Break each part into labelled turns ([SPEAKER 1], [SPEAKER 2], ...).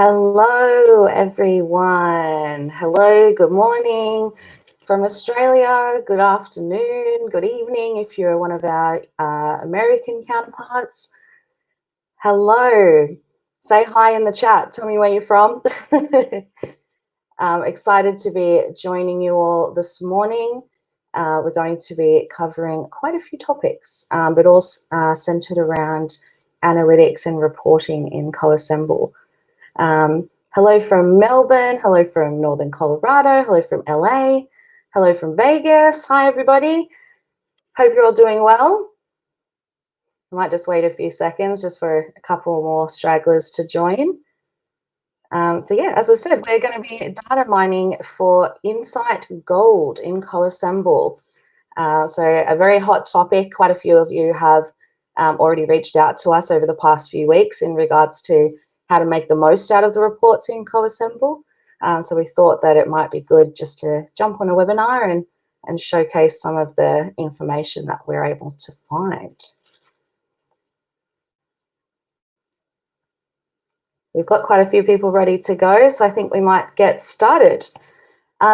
[SPEAKER 1] Hello, everyone. Hello, good morning from Australia. Good afternoon, good evening if you're one of our American counterparts. Hello. Say hi in the chat. Tell me where you're from. Excited to be joining you all this morning. We're going to be covering quite a few topics, but all centered around analytics and reporting in Coassemble. Hello from Melbourne, hello from Northern Colorado, hello from LA, hello from Vegas. Hi, everybody. Hope you're all doing well. I might just wait a few seconds just for a couple more stragglers to join. But yeah, as I said, we're going to be data mining for Insight Gold in Coassemble. So a very hot topic. Quite a few of you have already reached out to us over the past few weeks in regards to how to make the most out of the reports in Coassemble. So we thought that it might be good just to jump on a webinar and showcase some of the information that we're able to find. We've got quite a few people ready to go, so I think we might get started.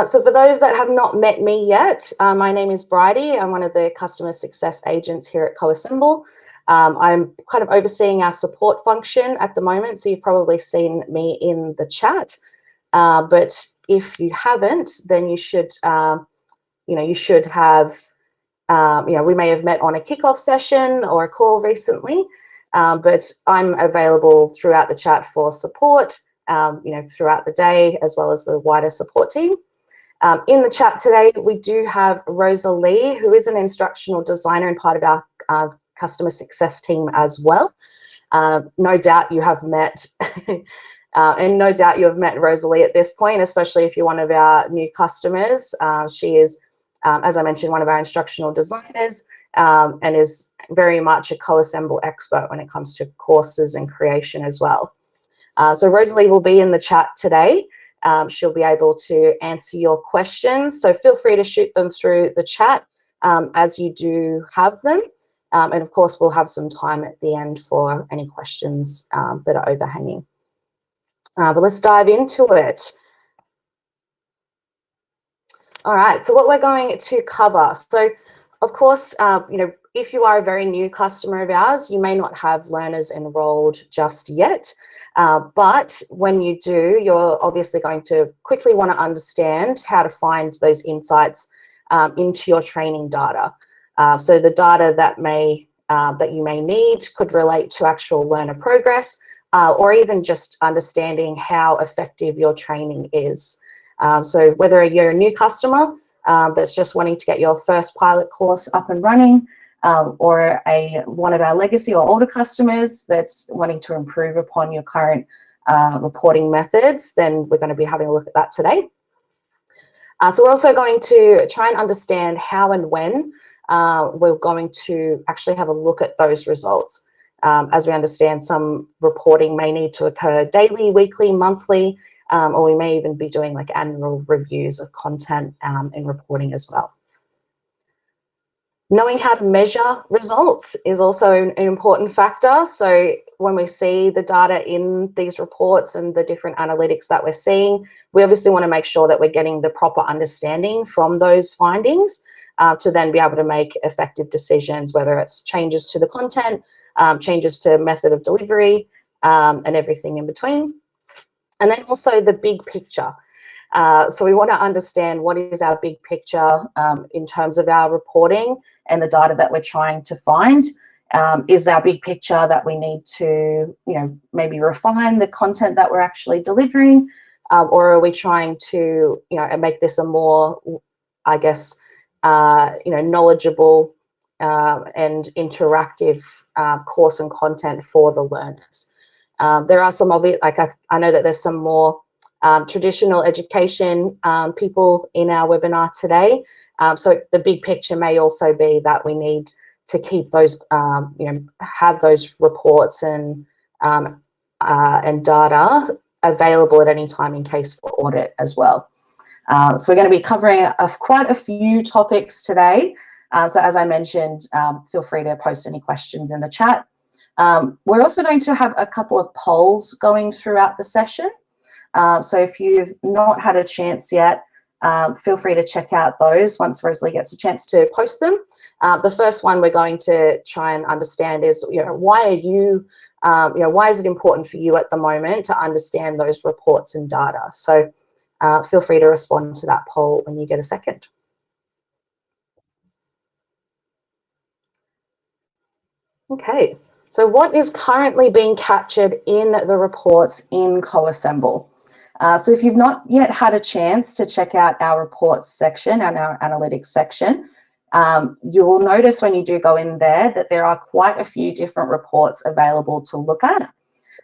[SPEAKER 1] So for those that have not met me yet, my name is Bridie. I'm one of the customer success agents here at Coassemble. I'm kind of overseeing our support function at the moment, so you've probably seen me in the chat. But if you haven't, then you should, you should have, we may have met on a kickoff session or a call recently, but I'm available throughout the chat for support, throughout the day, as well as the wider support team. In the chat today, we do have Rosalie, who is an instructional designer and part of our customer success team as well. No doubt you have met, and no doubt you have met Rosalie at this point, especially if you're one of our new customers. She is, as I mentioned, one of our instructional designers and is very much a Coassemble expert when it comes to courses and creation as well. So Rosalie will be in the chat today. She'll be able to answer your questions. So feel free to shoot them through the chat as you do have them. And of course, we'll have some time at the end for any questions that are overhanging. But let's dive into it. All right, so what we're going to cover. So of course, if you are a very new customer of ours, you may not have learners enrolled just yet. But when you do, you're obviously going to quickly want to understand how to find those insights into your training data. So the data that you may need could relate to actual learner progress, or even just understanding how effective your training is. So whether you're a new customer that's just wanting to get your first pilot course up and running, or one of our legacy or older customers that's wanting to improve upon your current reporting methods, then we're going to be having a look at that today. So we're also going to try and understand how and when we're going to actually have a look at those results. As we understand, some reporting may need to occur daily, weekly, monthly, or we may even be doing like annual reviews of content and reporting as well. Knowing how to measure results is also an important factor. So when we see the data in these reports and the different analytics that we're seeing, we obviously want to make sure that we're getting the proper understanding from those findings to then be able to make effective decisions, whether it's changes to the content, changes to method of delivery, and everything in between. And then also the big picture. So we want to understand what is our big picture in terms of our reporting and the data that we're trying to find. Is our big picture that we need to, maybe refine the content that we're actually delivering, or are we trying to, make this a more, I guess, knowledgeable and interactive course and content for the learners? There are some of it, like I know that there's some more traditional education people in our webinar today. So the big picture may also be that we need to keep those, have those reports and data available at any time in case for audit as well. So we're going to be covering quite a few topics today. So as I mentioned, feel free to post any questions in the chat. We're also going to have a couple of polls going throughout the session. So if you've not had a chance yet, feel free to check out those once Rosalie gets a chance to post them. The first one we're going to try and understand is, why are you, why is it important for you at the moment to understand those reports and data? So feel free to respond to that poll when you get a second. Okay, so what is currently being captured in the reports in Coassemble? So if you've not yet had a chance to check out our reports section and our analytics section, you will notice when you do go in there that there are quite a few different reports available to look at.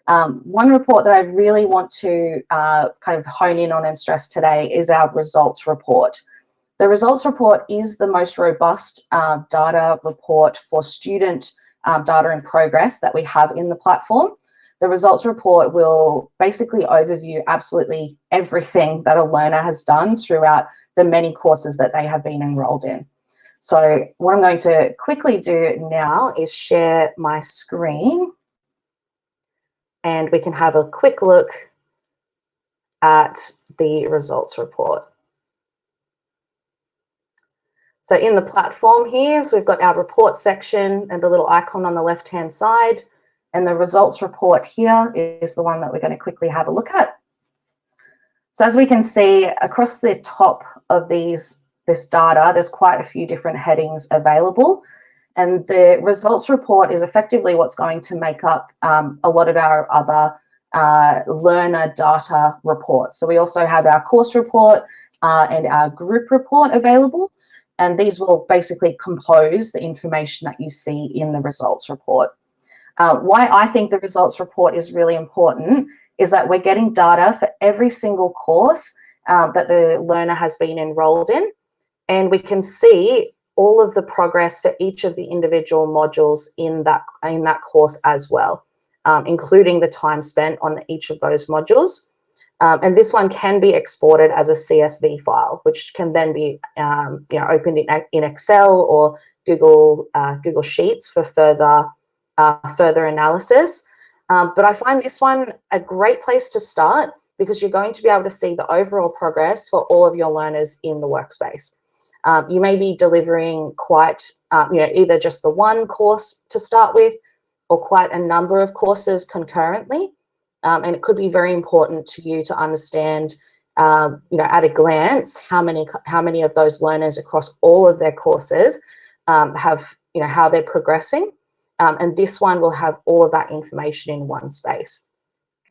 [SPEAKER 1] One report that I really want to kind of hone in on and stress today is our results report. The results report is the most robust data report for student data and progress that we have in the platform. The results report will basically overview absolutely everything that a learner has done throughout the many courses that they have been enrolled in. So what I'm going to quickly do now is share my screen, and we can have a quick look at the results report. So in the platform here, so we've got our report section and the little icon on the left-hand side, and the results report here is the one that we're going to quickly have a look at. So as we can see across the top of this data, there's quite a few different headings available, and the results report is effectively what's going to make up a lot of our other learner data reports. So we also have our course report and our group report available, and these will basically compose the information that you see in the results report. Why I think the results report is really important is that we're getting data for every single course that the learner has been enrolled in, and we can see all of the progress for each of the individual modules in that course as well, including the time spent on each of those modules. And this one can be exported as a CSV file, which can then be opened in Excel or Google Sheets for further analysis. But I find this one a great place to start because you're going to be able to see the overall progress for all of your learners in the workspace. You may be delivering quite, either just the one course to start with or quite a number of courses concurrently. And it could be very important to you to understand, at a glance, how many of those learners across all of their courses have, how they're progressing. And this one will have all of that information in one space.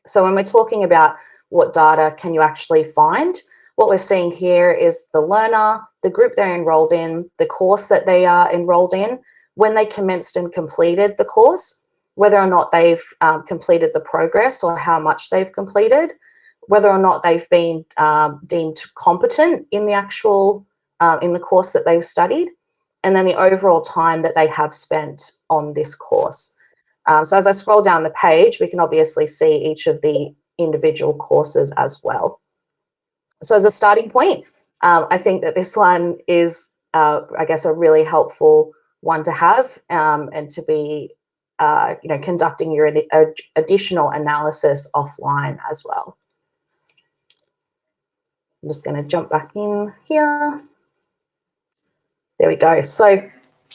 [SPEAKER 1] So when we're talking about what data can you actually find, what we're seeing here is the learner, the group they're enrolled in, the course that they are enrolled in, when they commenced and completed the course, whether or not they've completed the progress or how much they've completed, whether or not they've been deemed competent in the actual, in the course that they've studied, and then the overall time that they have spent on this course. So as I scroll down the page, we can obviously see each of the individual courses as well. So as a starting point, I think that this one is, I guess, a really helpful one to have and to be, conducting your additional analysis offline as well. I'm just going to jump back in here. There we go. So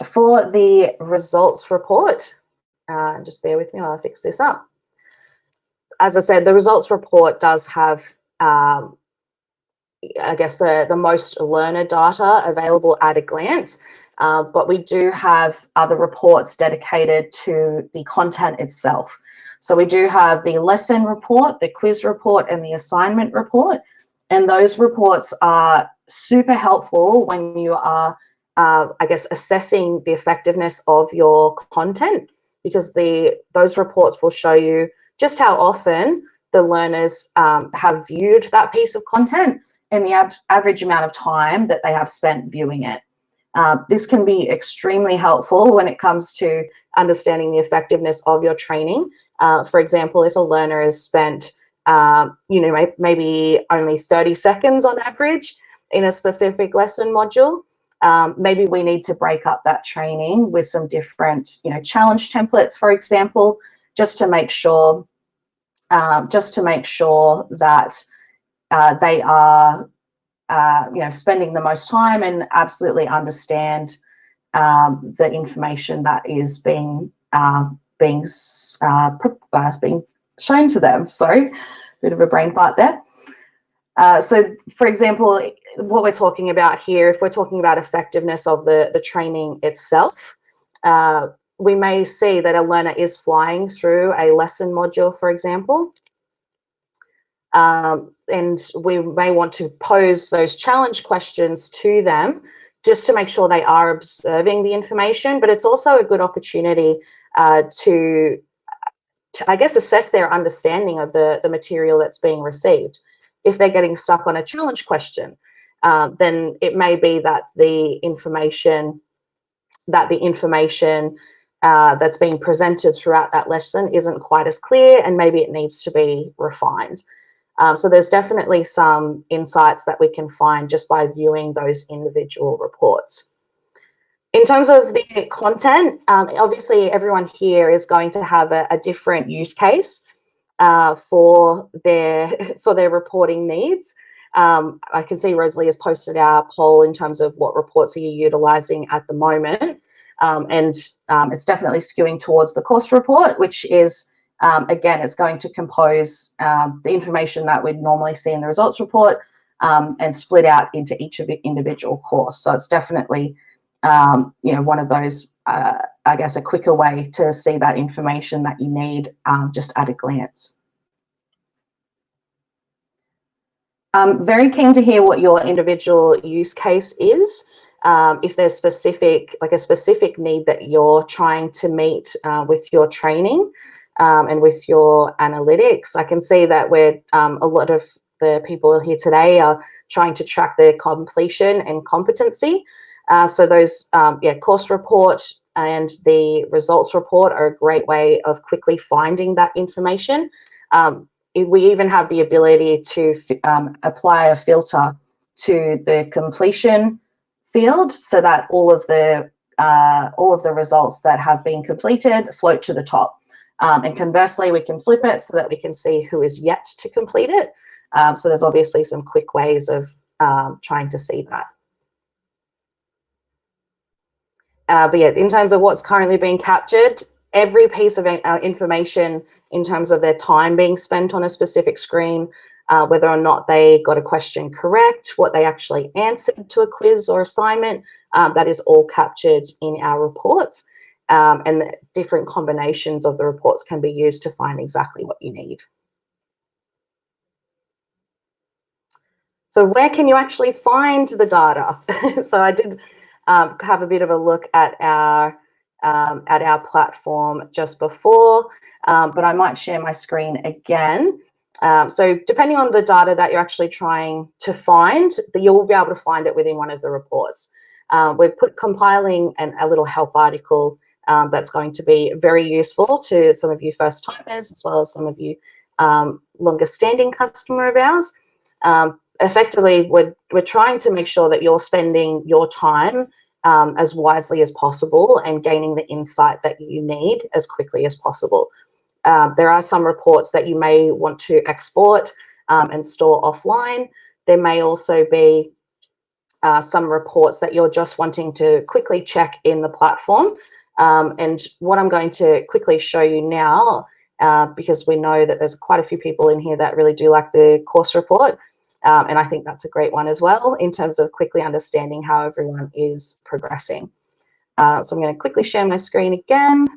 [SPEAKER 1] for the results report, just bear with me while I fix this up. As I said, the results report does have, I guess, the most learner data available at a glance, but we do have other reports dedicated to the content itself. So we do have the lesson report, the quiz report, and the assignment report, and those reports are super helpful when you are I guess, assessing the effectiveness of your content, because those reports will show you just how often the learners have viewed that piece of content and the average amount of time that they have spent viewing it. This can be extremely helpful when it comes to understanding the effectiveness of your training. For example, if a learner has spent, maybe only 30 seconds on average in a specific lesson module, maybe we need to break up that training with some different, challenge templates, for example, just to make sure that they are, spending the most time and absolutely understand the information that is being shown to them. Sorry, bit of a brain fart there. So, for example, what we're talking about here, if we're talking about effectiveness of the training itself, we may see that a learner is flying through a lesson module, for example, and we may want to pose those challenge questions to them just to make sure they are observing the information, but it's also a good opportunity to, I guess, assess their understanding of the material that's being received. If they're getting stuck on a challenge question, then it may be that the information that's being presented throughout that lesson isn't quite as clear, and maybe it needs to be refined. So there's definitely some insights that we can find just by viewing those individual reports. In terms of the content, obviously everyone here is going to have a different use case for their reporting needs. I can see Rosalie has posted our poll in terms of what reports are you utilising at the moment, and it's definitely skewing towards the course report, which is, again, it's going to compose the information that we'd normally see in the results report and split out into each of the individual course. So it's definitely, one of those, I guess, a quicker way to see that information that you need just at a glance. I'm very keen to hear what your individual use case is. If there's a specific need that you're trying to meet with your training and with your analytics. I can see that a lot of the people here today are trying to track their completion and competency. So those, course report and the results report are a great way of quickly finding that information. We even have the ability to apply a filter to the completion field so that all of the results that have been completed float to the top. And conversely, we can flip it so that we can see who is yet to complete it. So there's obviously some quick ways of trying to see that. But yeah, in terms of what's currently being captured, every piece of information in terms of their time being spent on a specific screen, whether or not they got a question correct, what they actually answered to a quiz or assignment, that is all captured in our reports. And the different combinations of the reports can be used to find exactly what you need. So where can you actually find the data? So I did have a bit of a look at our platform just before, but I might share my screen again. So depending on the data that you're actually trying to find, you'll be able to find it within one of the reports. We're compiling a little help article that's going to be very useful to some of you first timers, as well as some of you longer standing customer of ours. Effectively, we're trying to make sure that you're spending your time as wisely as possible and gaining the insight that you need as quickly as possible. There are some reports that you may want to export and store offline. There may also be some reports that you're just wanting to quickly check in the platform. And what I'm going to quickly show you now, because we know that there's quite a few people in here that really do like the course report. And I think that's a great one as well in terms of quickly understanding how everyone is progressing. So I'm going to quickly share my screen again.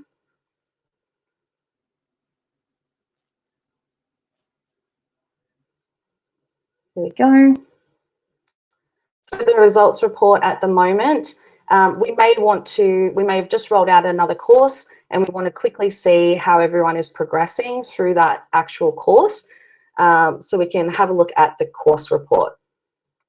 [SPEAKER 1] Here we go. So the results report at the moment, we may have just rolled out another course and we want to quickly see how everyone is progressing through that actual course. So we can have a look at the course report.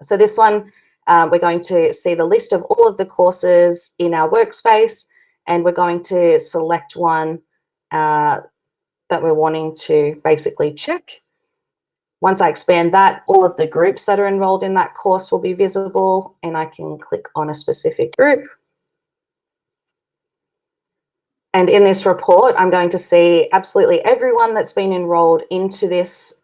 [SPEAKER 1] So this one, we're going to see the list of all of the courses in our workspace, and we're going to select one that we're wanting to basically check. Once I expand that, all of the groups that are enrolled in that course will be visible, and I can click on a specific group. And in this report, I'm going to see absolutely everyone that's been enrolled into this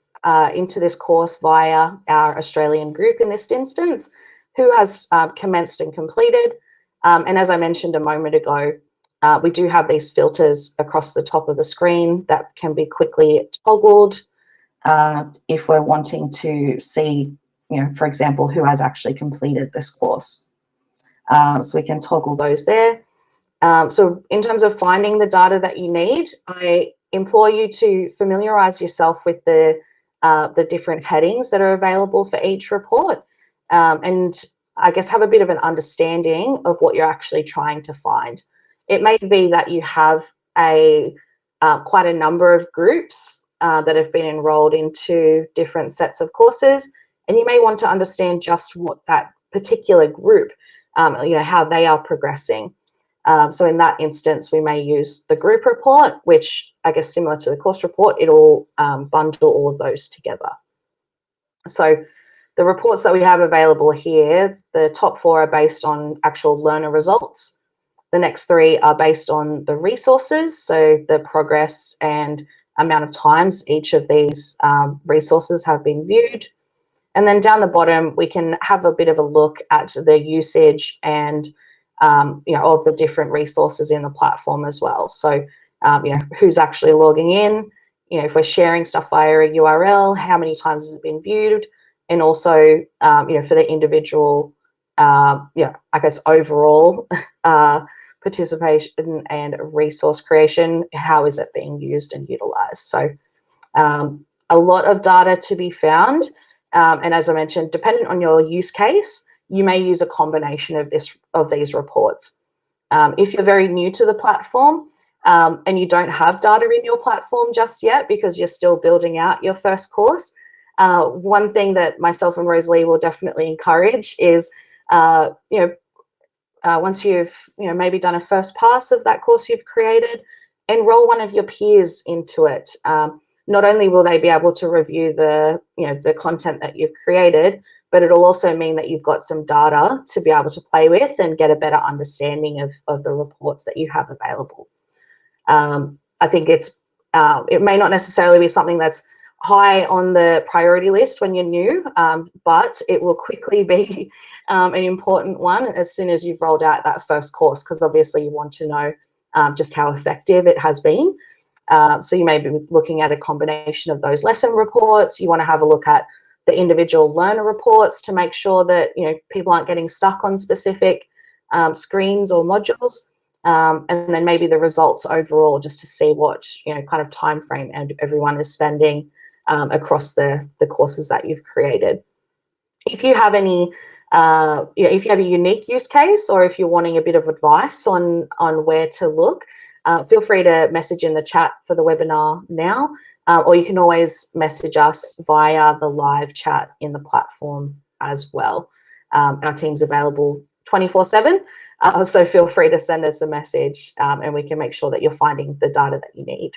[SPEAKER 1] course via our Australian group in this instance, who has commenced and completed. And as I mentioned a moment ago, we do have these filters across the top of the screen that can be quickly toggled if we're wanting to see, for example, who has actually completed this course. So we can toggle those there. So in terms of finding the data that you need, I implore you to familiarize yourself with the different headings that are available for each report, and I guess have a bit of an understanding of what you're actually trying to find. It may be that you have quite a number of groups that have been enrolled into different sets of courses, and you may want to understand just what that particular group, how they are progressing. So in that instance, we may use the group report, which I guess similar to the course report, it'll bundle all of those together. So the reports that we have available here, the top 4 are based on actual learner results. The next 3 are based on the resources, so the progress and amount of times each of these resources have been viewed. And then down the bottom, we can have a bit of a look at the usage and of the different resources in the platform as well. So, who's actually logging in, if we're sharing stuff via a URL, how many times has it been viewed, and also, for the individual, I guess overall participation and resource creation, how is it being used and utilized? So, a lot of data to be found, and as I mentioned, dependent on your use case, you may use a combination of these reports. If you're very new to the platform and you don't have data in your platform just yet because you're still building out your first course, one thing that myself and Rosalie will definitely encourage is, once you've maybe done a first pass of that course you've created, enroll one of your peers into it. Not only will they be able to review the content that you've created, but it'll also mean that you've got some data to be able to play with and get a better understanding of the reports that you have available. I think it may not necessarily be something that's high on the priority list when you're new, but it will quickly be an important one as soon as you've rolled out that first course, because obviously you want to know just how effective it has been. So you may be looking at a combination of those lesson reports. You want to have a look at the individual learner reports to make sure that people aren't getting stuck on specific screens or modules, and then maybe the results overall, just to see what kind of time frame and everyone is spending across the courses that you've created. If you have any, if you have a unique use case, or if you're wanting a bit of advice on where to look, feel free to message in the chat for the webinar now. Or you can always message us via the live chat in the platform as well. Our team's available 24/7, so feel free to send us a message and we can make sure that you're finding the data that you need.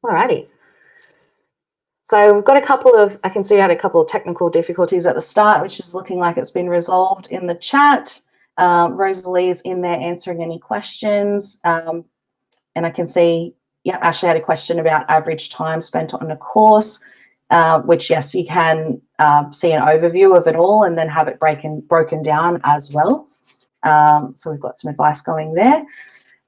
[SPEAKER 1] Alrighty. So we've got a couple of, I can see I had a couple of technical difficulties at the start, which is looking like it's been resolved in the chat. Rosalie's in there answering any questions. And I can see, yeah, Ashley had a question about average time spent on a course, which, yes, you can see an overview of it all and then have it broken down as well. So we've got some advice going there.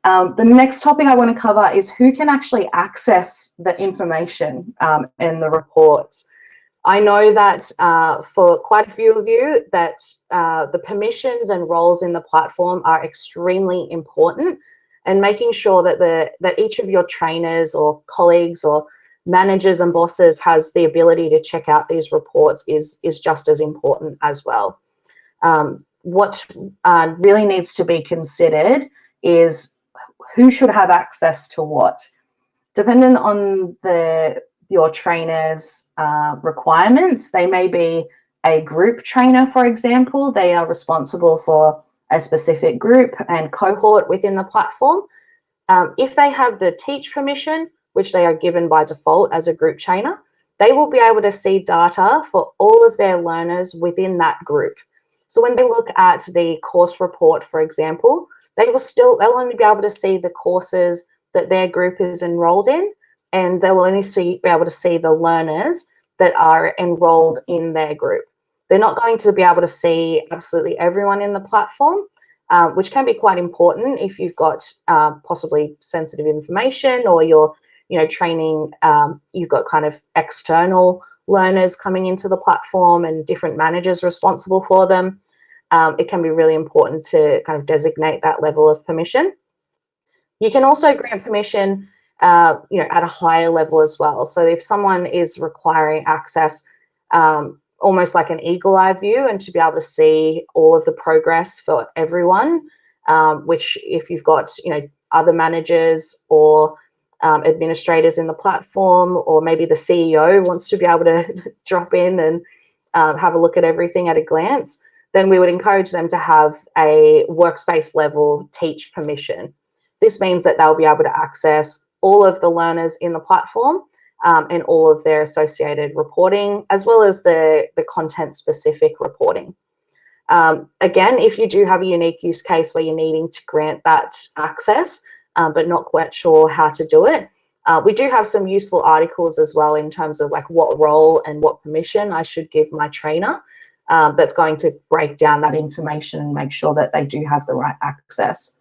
[SPEAKER 1] The next topic I want to cover is who can actually access the information in the reports. I know that for quite a few of you that the permissions and roles in the platform are extremely important, and making sure that each of your trainers or colleagues or managers and bosses has the ability to check out these reports is just as important as well. What really needs to be considered is who should have access to what. Depending on your trainer's requirements, they may be a group trainer, for example. They are responsible for a specific group and cohort within the platform. If they have the teach permission, which they are given by default as a group trainer, they will be able to see data for all of their learners within that group. So when they look at the course report, for example, they'll only be able to see the courses that their group is enrolled in, and they will only be able to see the learners that are enrolled in their group. They're not going to be able to see absolutely everyone in the platform, which can be quite important if you've got possibly sensitive information, or you're training, you've got kind of external learners coming into the platform and different managers responsible for them. It can be really important to kind of designate that level of permission. You can also grant permission at a higher level as well. So if someone is requiring access, almost like an eagle eye view, and to be able to see all of the progress for everyone, which if you've got other managers or administrators in the platform, or maybe the CEO wants to be able to drop in and have a look at everything at a glance, then we would encourage them to have a workspace level teach permission. This means that they'll be able to access all of the learners in the platform and all of their associated reporting, as well as the content specific reporting. Again, if you do have a unique use case where you're needing to grant that access, but not quite sure how to do it, we do have some useful articles as well in terms of like what role and what permission I should give my trainer. That's going to break down that information and make sure that they do have the right access.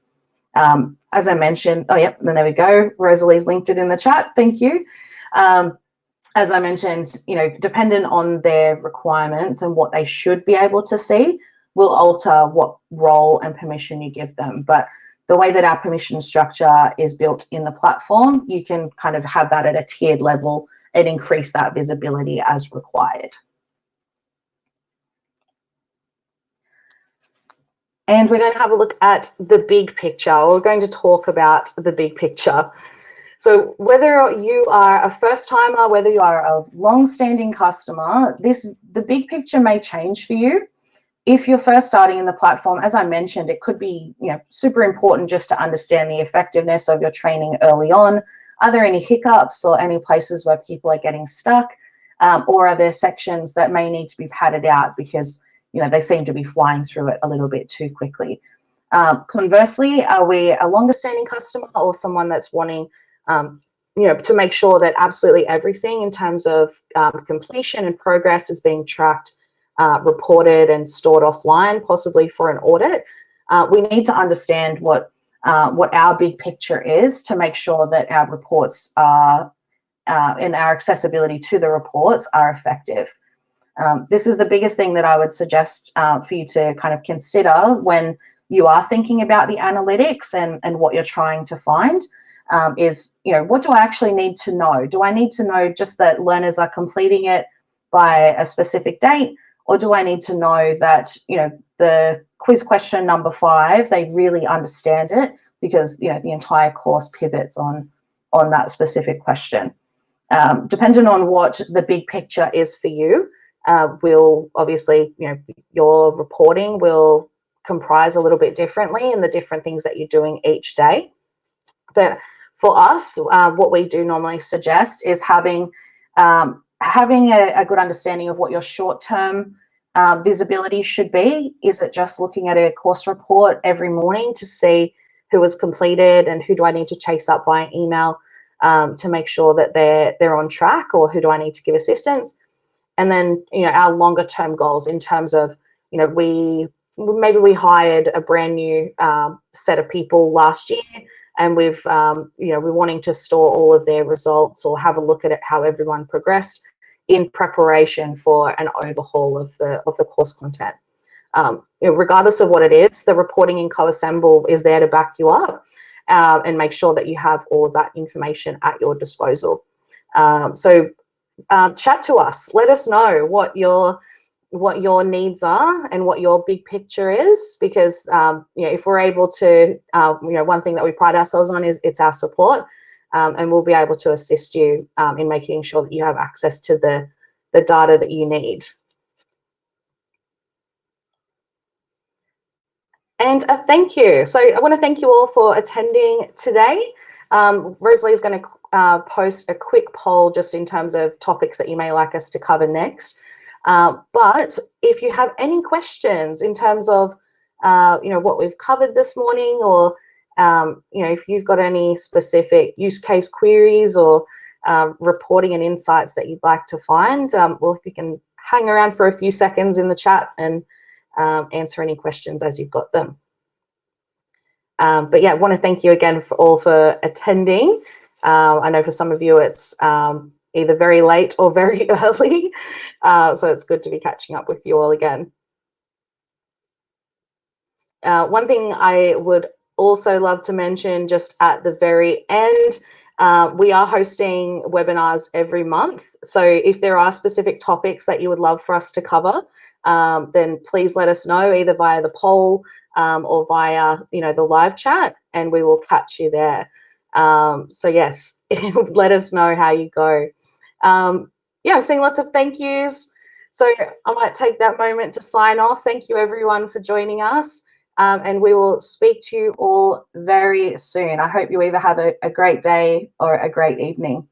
[SPEAKER 1] As I mentioned, oh, yep, then there we go. Rosalie's linked it in the chat. Thank you. As I mentioned, dependent on their requirements and what they should be able to see will alter what role and permission you give them. But the way that our permission structure is built in the platform, you can kind of have that at a tiered level and increase that visibility as required. And we're going to have a look at the big picture. We're going to talk about the big picture. So whether you are a first timer, whether you are a long-standing customer, the big picture may change for you. If you're first starting in the platform, as I mentioned, it could be super important just to understand the effectiveness of your training early on. Are there any hiccups or any places where people are getting stuck? Or are there sections that may need to be padded out because they seem to be flying through it a little bit too quickly? Conversely, are we a longer standing customer or someone that's wanting to make sure that absolutely everything in terms of completion and progress is being tracked, reported and stored offline, possibly for an audit? We need to understand what our big picture is to make sure that our reports are and our accessibility to the reports are effective. This is the biggest thing that I would suggest for you to kind of consider when you are thinking about the analytics and what you're trying to find. Is, what do I actually need to know? Do I need to know just that learners are completing it by a specific date? Or do I need to know that, the quiz question number 5, they really understand it because, the entire course pivots on that specific question? Depending on what the big picture is for you, will obviously, your reporting will comprise a little bit differently in the different things that you're doing each day. But for us, what we do normally suggest is having a good understanding of what your short-term visibility should be. Is it just looking at a course report every morning to see who was completed and who do I need to chase up via email to make sure that they're on track, or who do I need to give assistance? And then, our longer term goals in terms of, maybe we hired a brand new set of people last year, and we're wanting to store all of their results or have a look at it, how everyone progressed in preparation for an overhaul of the course content. Regardless of what it is, the reporting in Coassemble is there to back you up and make sure that you have all of that information at your disposal. So chat to us. Let us know what your needs are and what your big picture is, because if we're able to, one thing that we pride ourselves on is it's our support, and we'll be able to assist you in making sure that you have access to the data that you need. And a thank you. So I want to thank you all for attending today. Rosalie is going to post a quick poll just in terms of topics that you may like us to cover next. But if you have any questions in terms of what we've covered this morning, or if you've got any specific use case queries or reporting and insights that you'd like to find, well, you can hang around for a few seconds in the chat and answer any questions as you've got them. But yeah, I want to thank you again for attending. I know for some of you it's either very late or very early, so it's good to be catching up with you all again. One thing I would also love to mention just at the very end, we are hosting webinars every month. So if there are specific topics that you would love for us to cover, then please let us know either via the poll or via the live chat, and we will catch you there. So yes, let us know how you go. Yeah, I'm seeing lots of thank yous. So I might take that moment to sign off. Thank you everyone for joining us. And we will speak to you all very soon. I hope you either have a great day or a great evening.